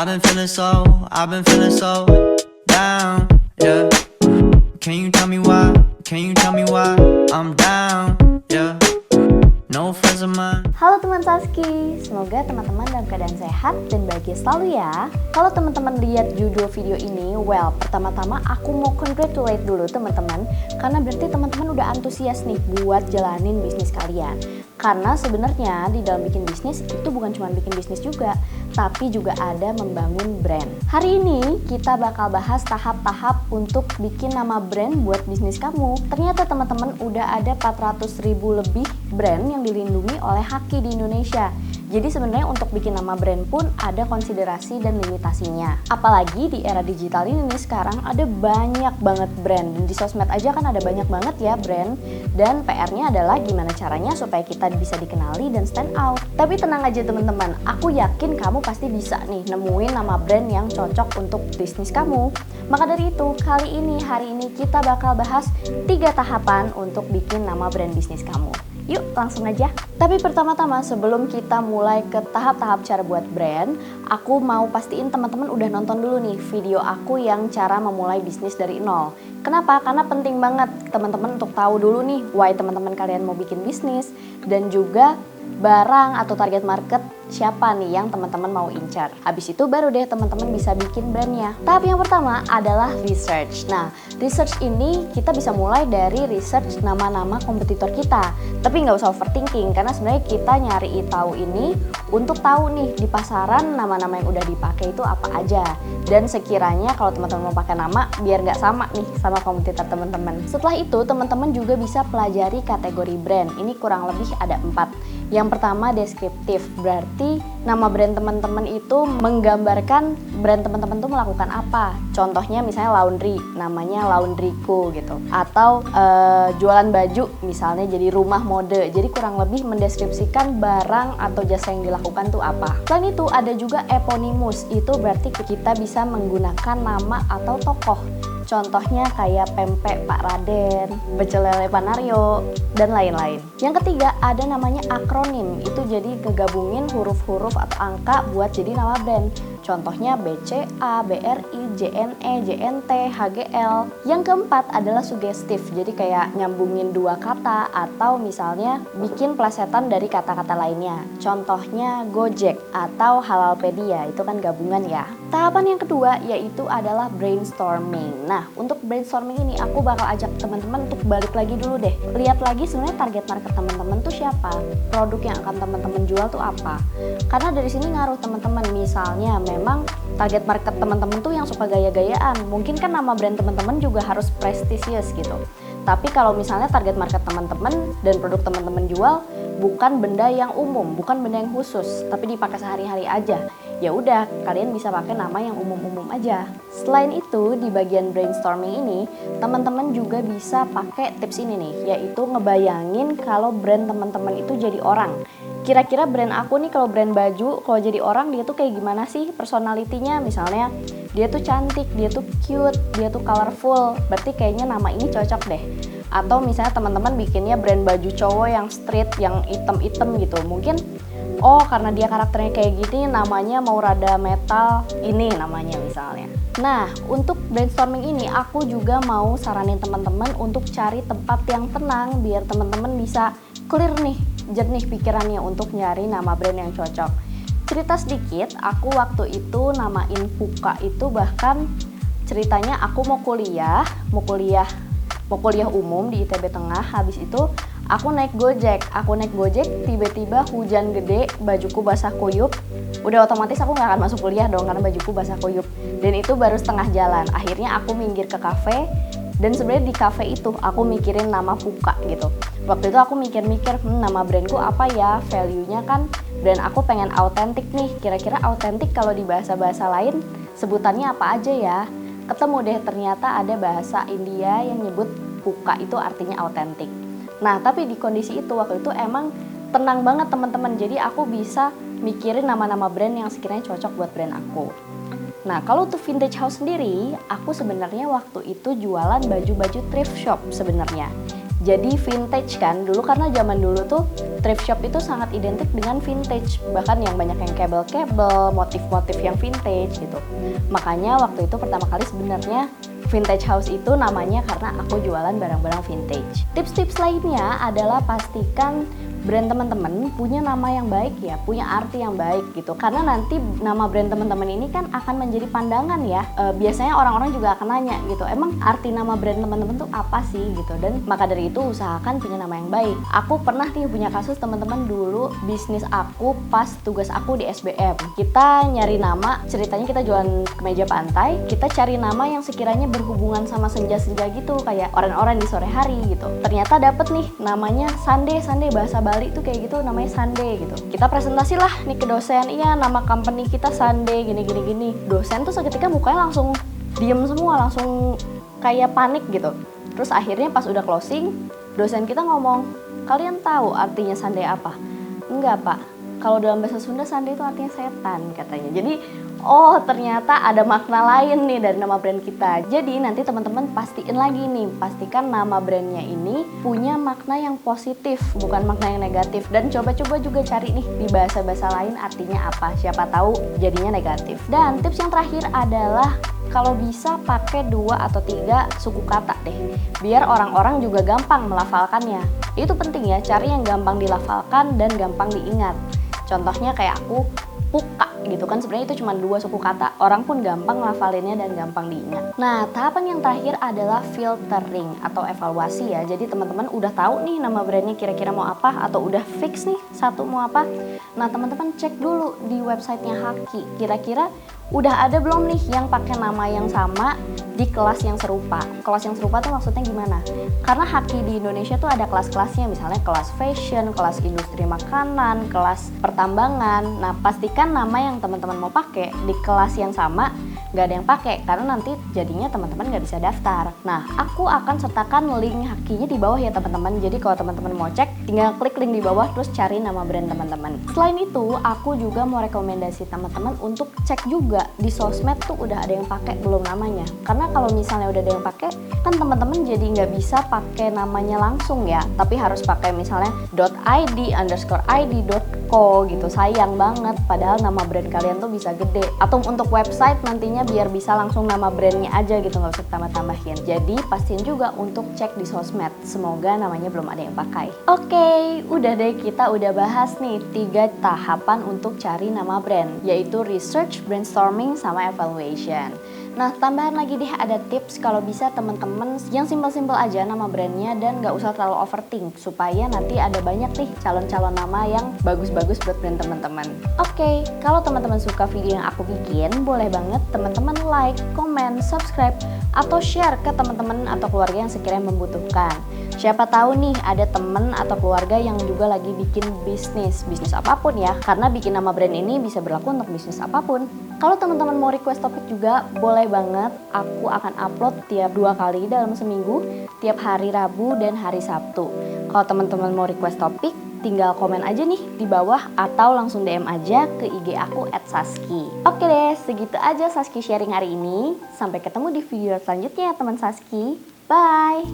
I've been feeling so down, yeah. Can you tell me why? Can you tell me why I'm down, yeah. No friends of mine. Halo teman Saski, semoga teman-teman dalam keadaan sehat dan bahagia selalu ya. Kalau teman-teman lihat judul video ini, well, pertama-tama aku mau congratulate dulu teman-teman, karena berarti teman-teman udah antusias nih buat jalanin bisnis kalian. Karena sebenarnya di dalam bikin bisnis itu bukan cuma bikin bisnis juga, tapi juga ada membangun brand. Hari ini kita bakal bahas tahap-tahap untuk bikin nama brand buat bisnis kamu. Ternyata teman-teman udah ada 400.000 lebih brand yang dilindungi oleh Haki di Indonesia. Jadi sebenarnya untuk bikin nama brand pun ada konsiderasi dan limitasinya. Apalagi di era digital ini nih sekarang ada banyak banget brand. Dan di sosmed aja kan ada banyak banget ya brand. Dan PR-nya adalah gimana caranya supaya kita bisa dikenali dan stand out. Tapi tenang aja teman-teman, aku yakin kamu pasti bisa nih nemuin nama brand yang cocok untuk bisnis kamu. Maka dari itu, hari ini kita bakal bahas 3 tahapan untuk bikin nama brand bisnis kamu. Yuk langsung aja. Tapi pertama-tama sebelum kita mulai ke tahap-tahap cara buat brand, aku mau pastiin teman-teman udah nonton dulu nih video aku yang cara memulai bisnis dari nol. Kenapa? Karena penting banget teman-teman untuk tahu dulu nih why teman-teman kalian mau bikin bisnis, dan juga barang atau target market siapa nih yang teman-teman mau incar. Habis itu baru deh teman-teman bisa bikin brandnya. Tahap yang pertama adalah research. Nah, research ini kita bisa mulai dari research nama-nama kompetitor kita. Tapi nggak usah overthinking, karena sebenarnya kita nyari tahu ini untuk tahu nih di pasaran nama-nama yang udah dipakai itu apa aja. Dan sekiranya kalau teman-teman mau pakai nama, biar nggak sama nih sama kompetitor teman-teman. Setelah itu teman-teman juga bisa pelajari kategori brand. Ini kurang lebih ada 4. Yang pertama deskriptif, berarti nama brand teman-teman itu menggambarkan brand teman-teman tuh melakukan apa. Contohnya misalnya laundry, namanya Laundryku gitu. Atau jualan baju, misalnya jadi rumah mode. Jadi kurang lebih mendeskripsikan barang atau jasa yang dilakukan tuh apa. Selain itu ada juga eponymus, itu berarti kita bisa menggunakan nama atau tokoh. Contohnya kayak pempek Pak Raden, pecel lele Panario, dan lain-lain. Yang ketiga ada namanya akronim, itu jadi kegabungin huruf-huruf atau angka buat jadi nama brand. Contohnya BCA, BRI, JNE, JNT, HGL. Yang keempat adalah sugestif, jadi kayak nyambungin 2 kata atau misalnya bikin plesetan dari kata-kata lainnya. Contohnya Gojek atau Halalpedia, itu kan gabungan ya. Tahapan yang kedua yaitu adalah brainstorming. Nah, untuk brainstorming ini aku bakal ajak teman-teman untuk balik lagi dulu deh. Lihat lagi sebenarnya target market teman-teman tuh siapa, produk yang akan teman-teman jual tuh apa. Karena dari sini ngaruh teman-teman. Misalnya memang target market teman-teman tuh yang suka gaya-gayaan. Mungkin kan nama brand teman-teman juga harus prestisius gitu. Tapi kalau misalnya target market teman-teman dan produk teman-teman jual bukan benda yang umum, bukan benda yang khusus, tapi dipakai sehari-hari aja, ya udah kalian bisa pakai nama yang umum-umum aja. Selain itu di bagian brainstorming ini teman-teman juga bisa pakai tips ini nih, yaitu ngebayangin kalau brand teman-teman itu jadi orang. Kira-kira brand aku nih kalau brand baju, kalau jadi orang dia tuh kayak gimana sih personalitinya? Misalnya dia tuh cantik, dia tuh cute, dia tuh colorful, berarti kayaknya nama ini cocok deh. Atau misalnya teman-teman bikinnya brand baju cowok yang street, yang item-item gitu, mungkin oh karena dia karakternya kayak gini namanya mau rada metal, ini namanya misalnya. Nah, untuk brainstorming ini aku juga mau saranin teman-teman untuk cari tempat yang tenang biar teman-teman bisa clear nih, jernih pikirannya untuk nyari nama brand yang cocok. Cerita sedikit, aku waktu itu namain Puka itu bahkan ceritanya aku mau kuliah umum di ITB Tengah. Habis itu aku naik Gojek, tiba-tiba hujan gede, bajuku basah kuyup. Udah otomatis aku gak akan masuk kuliah dong karena bajuku basah kuyup. Dan itu baru setengah jalan. Akhirnya aku minggir ke kafe, dan sebenarnya di kafe itu aku mikirin nama Puka gitu. Waktu itu aku mikir-mikir, nama brandku apa ya, value-nya kan brand aku pengen autentik nih. Kira-kira autentik kalau di bahasa-bahasa lain sebutannya apa aja ya. Ketemu deh ternyata ada bahasa India yang nyebut Puka itu artinya autentik. Nah tapi di kondisi itu waktu itu emang tenang banget teman-teman. Jadi aku bisa mikirin nama-nama brand yang sekiranya cocok buat brand aku. Nah kalau untuk Vintage House sendiri, aku sebenarnya waktu itu jualan baju-baju thrift shop sebenarnya. jadi vintage kan. Dulu karena zaman dulu tuh thrift shop itu sangat identik dengan vintage, bahkan yang banyak yang kabel-kabel, motif-motif yang vintage gitu. Makanya waktu itu pertama kali sebenarnya vintage house itu namanya karena aku jualan barang-barang vintage. Tips-tips lainnya adalah pastikan brand teman-teman punya nama yang baik ya, punya arti yang baik gitu. Karena nanti nama brand teman-teman ini kan akan menjadi pandangan ya. Biasanya orang-orang juga akan nanya gitu, emang arti nama brand teman-teman tuh apa sih gitu. Dan maka dari itu usahakan punya nama yang baik. Aku pernah nih punya kasus teman-teman dulu bisnis aku pas tugas aku di SBM. Kita nyari nama, ceritanya kita jualan kemeja pantai, kita cari nama yang sekiranya berhubungan sama senja-senja gitu, kayak oren-oren di sore hari gitu. Ternyata dapet nih namanya Sande bahasa Bali tuh kayak gitu, namanya Sande gitu. Kita presentasi lah nih ke dosen, iya nama company kita Sande gini. Dosen tuh seketika mukanya langsung diem semua, langsung kayak panik gitu. Terus akhirnya pas udah closing, dosen kita ngomong, kalian tahu artinya Sande apa? Enggak pak, kalau dalam bahasa Sunda Sande itu artinya setan katanya. Jadi oh ternyata ada makna lain nih dari nama brand kita. Jadi nanti teman-teman pastiin lagi nih, pastikan nama brandnya ini punya makna yang positif, bukan makna yang negatif. Dan coba-coba juga cari nih di bahasa-bahasa lain artinya apa, siapa tahu jadinya negatif. Dan tips yang terakhir adalah kalau bisa pakai 2 atau 3 suku kata deh, biar orang-orang juga gampang melafalkannya. Itu penting ya, cari yang gampang dilafalkan dan gampang diingat. Contohnya kayak aku, puka gitu kan, sebenarnya itu cuma 2 suku kata, orang pun gampang ngafalinnya dan gampang diingat. Nah, tahapan yang terakhir adalah filtering atau evaluasi ya. Jadi teman-teman udah tahu nih nama brandnya kira-kira mau apa, atau udah fix nih satu mau apa. Nah, teman-teman cek dulu di websitenya Haki, kira-kira udah ada belum nih yang pakai nama yang sama di kelas yang serupa. Kelas yang serupa tuh maksudnya gimana? Karena Haki di Indonesia tuh ada kelas-kelasnya, misalnya kelas fashion, kelas industri makanan, kelas pertambangan. Nah, pastikan nama yang teman-teman mau pakai di kelas yang sama nggak ada yang pakai, karena nanti jadinya teman-teman nggak bisa daftar. Nah, aku akan sertakan link Hakinya di bawah ya teman-teman. Jadi kalau teman-teman mau cek, tinggal klik link di bawah terus cari nama brand teman-teman. Selain itu, aku juga mau rekomendasi teman-teman untuk cek juga di sosmed tuh udah ada yang pakai belum namanya. Karena kalau misalnya udah ada yang pakai, kan teman-teman jadi nggak bisa pakai namanya langsung ya, tapi harus pakai misalnya .id, _id, .co gitu. Sayang banget, padahal nama brand kalian tuh bisa gede. Atau untuk website nantinya biar bisa langsung nama brandnya aja gitu, nggak usah tambah-tambahin. Jadi pastiin juga untuk cek di sosmed, semoga namanya belum ada yang pakai. Oke, udah deh, kita udah bahas nih 3 tahapan untuk cari nama brand, yaitu research, brainstorming, sama evaluation. Nah, tambahan lagi deh ada tips kalau bisa teman-teman yang simpel-simpel aja nama brandnya dan nggak usah terlalu overthink, supaya nanti ada banyak nih calon-calon nama yang bagus-bagus buat brand teman-teman. Oke, kalau teman-teman suka video yang aku bikin, boleh banget teman-teman like, comment, subscribe, atau share ke teman-teman atau keluarga yang sekiranya membutuhkan. Siapa tahu nih ada teman atau keluarga yang juga lagi bikin bisnis apapun ya, karena bikin nama brand ini bisa berlaku untuk bisnis apapun. Kalau teman-teman mau request topik juga boleh banget, aku akan upload tiap 2 kali dalam seminggu, tiap hari Rabu dan hari Sabtu. Kalau teman-teman mau request topik, tinggal komen aja nih di bawah atau langsung DM aja ke IG aku @saski. Oke deh, segitu aja Saski sharing hari ini. Sampai ketemu di video selanjutnya ya teman Saski. Bye!